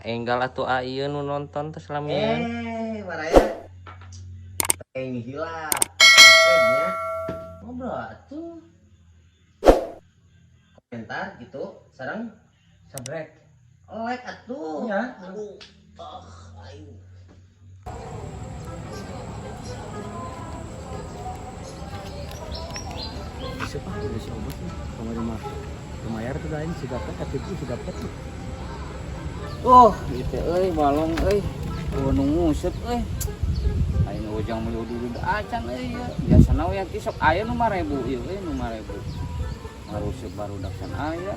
Enggal atuh ieu nu nonton teh lamian. Maraya. Ini hilap. Kayaknya ngobrol atuh. Komentar gitu, sareng Sabrek. like atuh. Iya. Aduh. Ayo. Siapa udah si obat nih sama rumah lumayan tuh lain si dapat KTP si dapat Gitu balong nu ngusep ayo nu ujang mulu dulu acan ya biasana we yang kisok aya nu 5.000 ieu nu 5.000 harusep baru daksan aya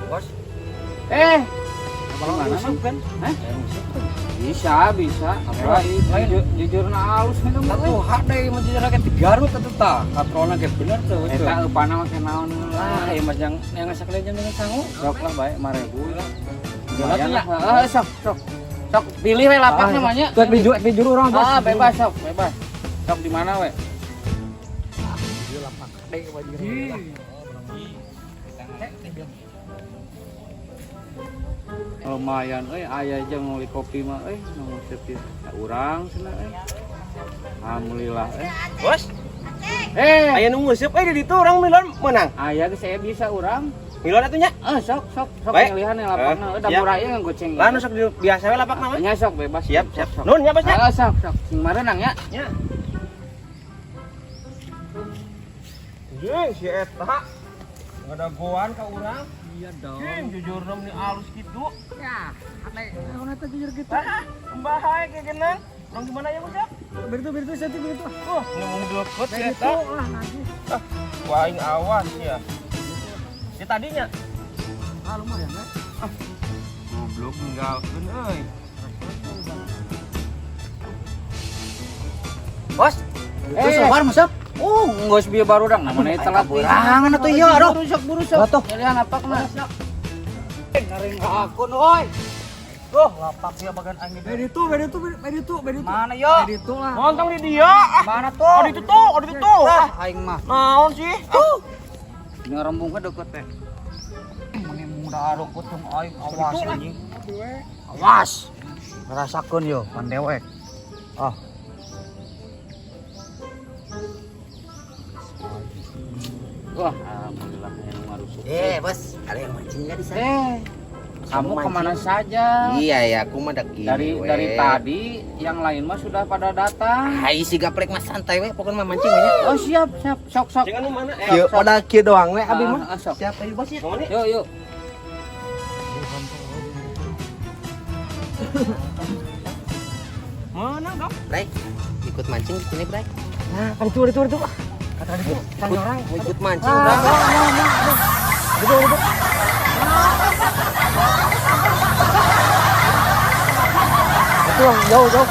bos Gimana ngusep kan bisa lain jujurna halus itu satu hade menjadi rakyat di Garut itu tak katrona ge bener tuh eta eupana make naon lah yang macam yang sakle jam dengan sangu sok lah bae 5.000 lah Lumayan lah. sok pilih we lapak namanya tuh di juru orang bos bebas sok di mana we di lapak hade wajib lumayan aya jeung ngoli kopi mah nu ngusep ieu urang cenah alhamdulillah Bos. Aya nu nguseup di ditu urang milon menang. aya geus saya bisa urang Milon atuh nya. sok Baik. ngalihan lapakna da murah ieu ngagoceng Lah nu sok biasa we lapak mah. nya sok bebas Siap. Nun nya Bos nya. sok sing marenang ya Nya. Jeung si eta ngadagoan ka urang. iya dong Jujur nom ni alus kitu. ya hade naon eta jujur gitu Bahae ge genan. Urang gimana ya Bos ya? bertu satu bertu Ngomong deket si itu eta. lah nanti Wah aing awas ya. Si tadinya lumayan ya goblok ninggalkeun euy. Bos, sabar masap geus bieu barudang namanya telat berangan atuh ieu aduh buru sok Atuh. ngalihan lapakna ngaring ka akun oi lapak dia bagan angin. bedi tuh mana yo bedi tuh lah Montong di dia. mana tuh Oh, di itu tuh. aing mah Naon sih? ini rembung ke deket teh meni muda rukut tong aing awas Itu, anjing awas ngerasakeun yo pandewek wah alhamdulillah yang ngarusuk Bos, ada yang mancing enggak di sana? kamu kemana saja Iya ya, aku mah dak dari tadi yang lain mah sudah pada datang Hai si gaplek mah santai we, pokoknya mah mancing we. oh siap sok Jangan nu mana? kieu pada kieu doang we abi mah sok Siapa ya Bos ya? yuk Mana, Dok? Bray, ikut mancing di sini, Bray. nah kan itu kata itu kan orang Mau ikut mancing, Bray. itu jauh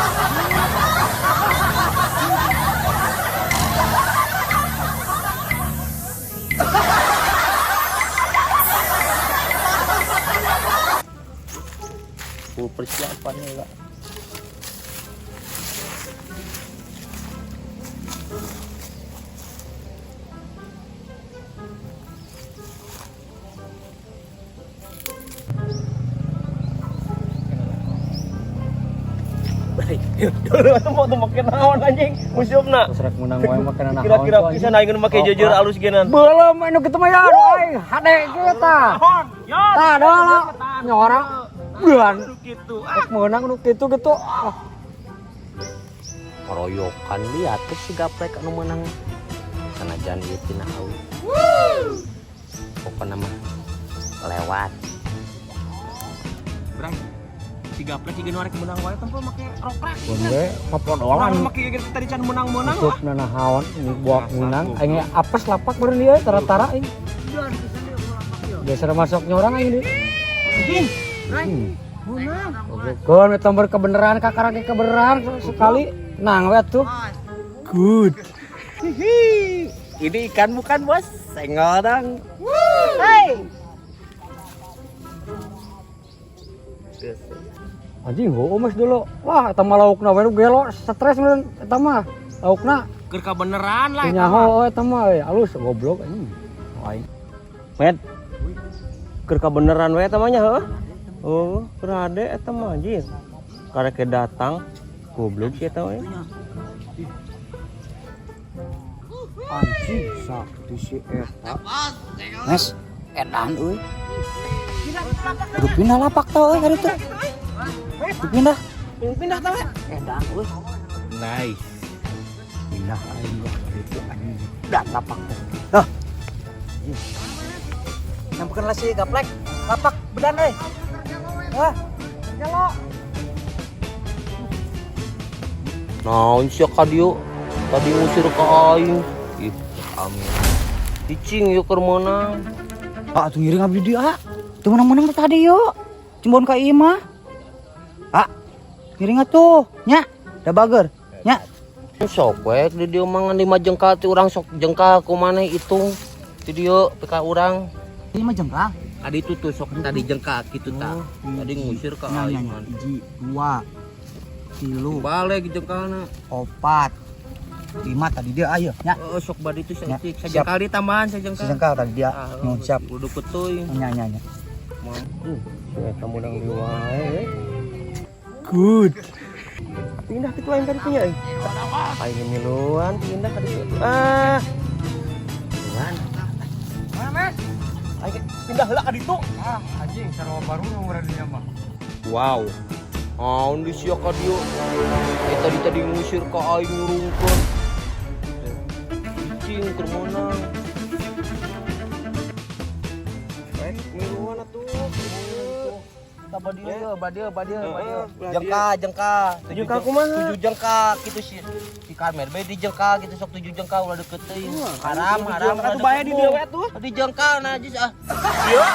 persiapan nih lah Dulu atuh mau make naon anjing museumna. terus rek menang wae mah kana naon Kira-kira bisa naikeun make jujur alus genan. belum anu kitu mah ya aing hade kieu tah tah dah nyorang buan Gitu. rek meunang nu kitu gitu Keroyokan lihat tuh si gaplek anu menang. Sanajan ieu tina awi. Pokona mah lewat. Bray. Si gaplek jeung arek menang wae tanpa make rokrak. pun we papodolan Make tadi can menang-menang untuk nanahawan ini buat menang aing apes lapak beureun dia tara-tara aing geus masuk nyorang aing deui Kon eta mah kebenaran kakarage kebenaran sekali nang we tuh. Good. Ini ikan bukan, Bos? Senggol dong. Anjing heueuh mas dulu. Wah eta mah laukna we gelo stres meureun eta mah. Laukna Keur beneran lah. nyaho eta mah alus goblok anjing. Aing. Met. Keur kabeneran we eta mah nya heuh. Oh, berade eta mah anjir. Karek datang goblok sih eta we. Anjing sakti si eta. Mas, edan euy. Kudu pindah lapak tau euy hari teh. Kudu pindah. Pindah tah we. Edan euy. Nice. Pindah aing gua hari teh anjing. Dan lapak teh. Hah. Nyampekeun si gaplek. Lapak bedan euy. Wah. Jalo. Naon sia ka dieu? Tadi ngusir ka aing. Ih, amin. Cicing yuk keur meunang. Ah, tuh ngiring abdi dia. Tuh menang-menang tadi yuk. Cimbon ka ieu mah. Ah. Ngiring atuh, nya. Da bager, nya. Sok we di dieu mah ngan 5 jengkal ti urang sok jengkal ku maneh hitung. Ti dieu pika urang. Ini mah jengkal. Adi itu tuh sok tadi jengkal kitu tah. Tadi ngusir ka aing man. 1, 2, 3, Balik jengkalna. 4, 5 tadi dia ayo nya. Oh, sok badi itu Ya, saeutik siap. sajengkal ditambahan sajengkal. Sejengkal tadi dia. Nuhun siap. Kudu kutuy. Nya. Si eta mudang di wae. Good. Pindah kitu aing kan punya euy. Aing miluan pindah ka dieu. Ah. Miluan. Mana Mas? Aing pindah heula ka ditu. Ah, anjing sarua baru nomor dia mah. Wow. Naon di sia ka dieu? Eta tadi ngusir ka aing nyurungkeun. Cicing keur meunang. Baik miluan atuh. Badieu. Jengkal. Jengkal kumaha? 7 jengkal kitu si Karmel bae di jengkal kitu sok 7 jengkal ulah deket teuing. Haram Atuh bae di dieu we atuh. Di jengkal najis ah. Ieu.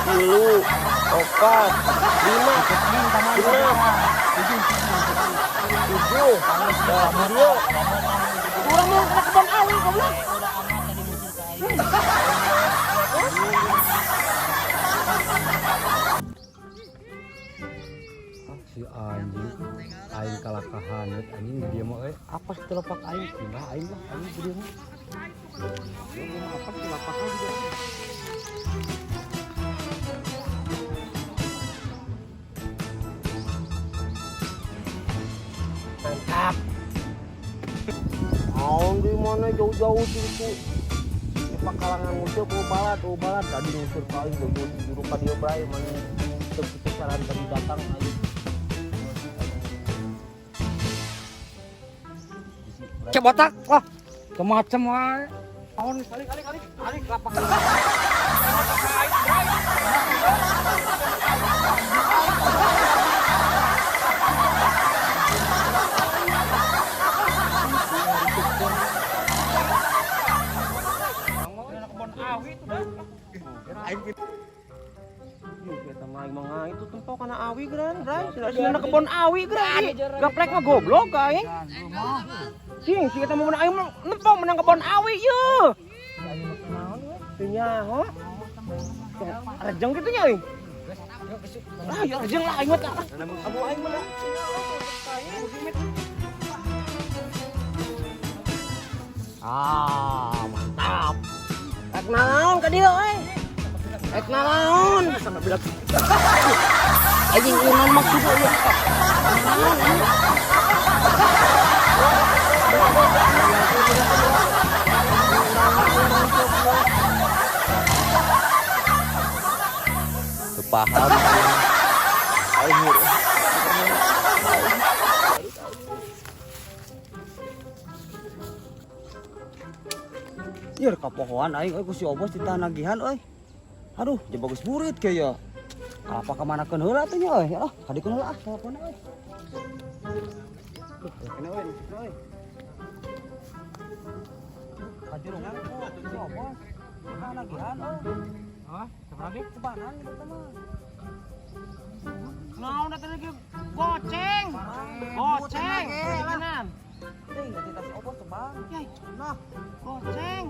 2, 3, 4, 5, 6, 7. Urang mau ke kebon awi goblok. Si anjing. Aing kalah kahanet anjing dia mah apa sih telapak aing pindah aing mah anjing dia mah. Dia mah apa sih lapak aing dia. Mantap. Naon di mana jauh-jauh situ. Di pakalangan ngusir ku balat tadi ngusir ka aing juru ka dieu bae mana teu kitu saran tadi datang aing. Cebotak wah. Kemacem wae. Naon kali lapak. Kita mah aing mah itu tempo kana awi gran, bray. Sina kebon awi gran. Gaplek mah goblok aing. Sing kita mau menang aing nempong menang kebon awi yeuh. Teu nyaho. Rejeng kitu nya euy. Ah, ya rejeng lah aing mah tah. Abu aing mah. Ah, mantap. Rek naon ka dieu euy? Rek naon? Anjing iman maksudna ieu. Teu paham. Aing Ieu kapohoan aing ku si Obos ditanagihan euy. Aduh, je bagus burit ge ya. Apa kamanakeun heula atuh nya euy? Ah, kadikeun heula ah telepon euy. Kene euy, euy. Kajurungan ku si Obos. Tanagihan euy. Hah? Seberapa? Sebanan gitu mah. Naon da tadi goceng. Goceng. Kanan. Teuing da si Obos tebang. Nah, goceng.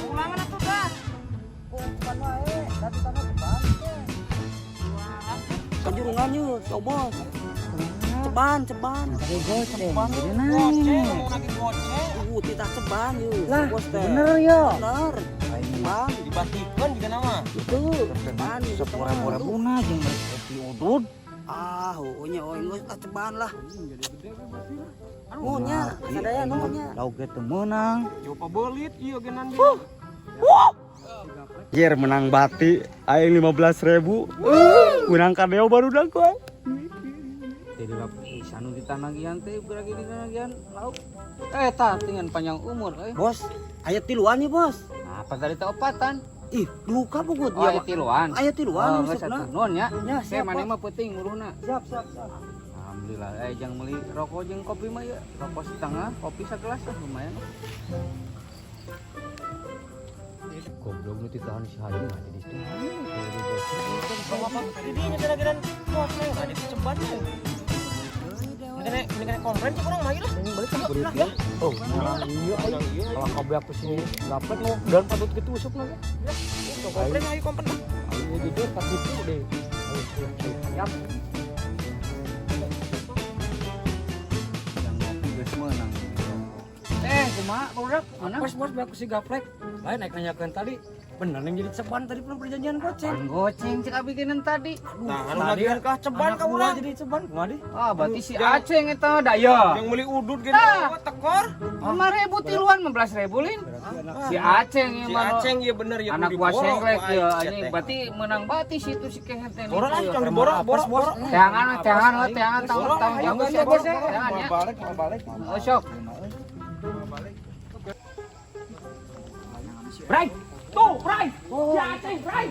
Ulangan atuh gas. Bukan wae, dari tanah tebang. Kajurungannya si Obos. Ceban. Goceng. Goceng, mau lagi goceng. 10.000 titah ceban yuk. Lah, Bos teh. bener ya. Bener. Bang, Dibatikan juga nama. itu ceban yuk. Sepore-pore na jeung kopi udud. Ah, nya geus ceban lah. Nunya, sadaya nunya. Lauk teu meunang. Coba belit ieu genan. Jer menang bati aing 15.000. Menang kadeo baru dah gua. Jadi sanu di tanagian teh beragi di tanagian lauk. Tah dengan panjang umur Bos, aya tiluan nih, Bos. Apa tadi teh opatan? Ih, duka pugut Oh, aya tiluan. Aya tiluan geus resepna. atuh. Nuhun ya. Ya, Saya siap, mane Pak. mah penting uruhna. Siap. Alhamdulillah. Jangan beli rokok jeung kopi mah ya. Rokok setengah, kopi segelas lah lumayan. Goblok lu ditahan si Haji nggak jadi itu. Sama apa? Ini gara-gara motor nggak jadi ceban ya. Mendingan komplain sih kurang lagi lah. Ini balik sama berit ya. Oh, iya. Kalau kabel aku sini dapat mau dan patut ketusuk lagi. Ya, komplain lagi komplain. Ayo jujur tak itu deh. Ayam. Yang ngopi geus meunang. Kumaha produk? Mana? Bos aku si gaplek. Lain naik nanyakan tadi. Bener yang jadi ceban tadi pernah perjanjian goceng. Goceng cek abikeun tadi. Nah, anu lagi kah ceban ka urang. Jadi ceban ngadi. Ah, berarti si Aceng eta daya. Yang beli udud gini tekor. 5.000 tiluan 15.000 lin. Si Aceng Si Aceng ya bener ya anak gua senglek ya ini berarti menang bati situ si kehet teh. Borok lah, jangan diborok, borok. Teangan tanggung jawab ya bos ya. Teangan ya. Balik. Oh sok. Bray! Tuh, Bray! Si Aceng, Bray!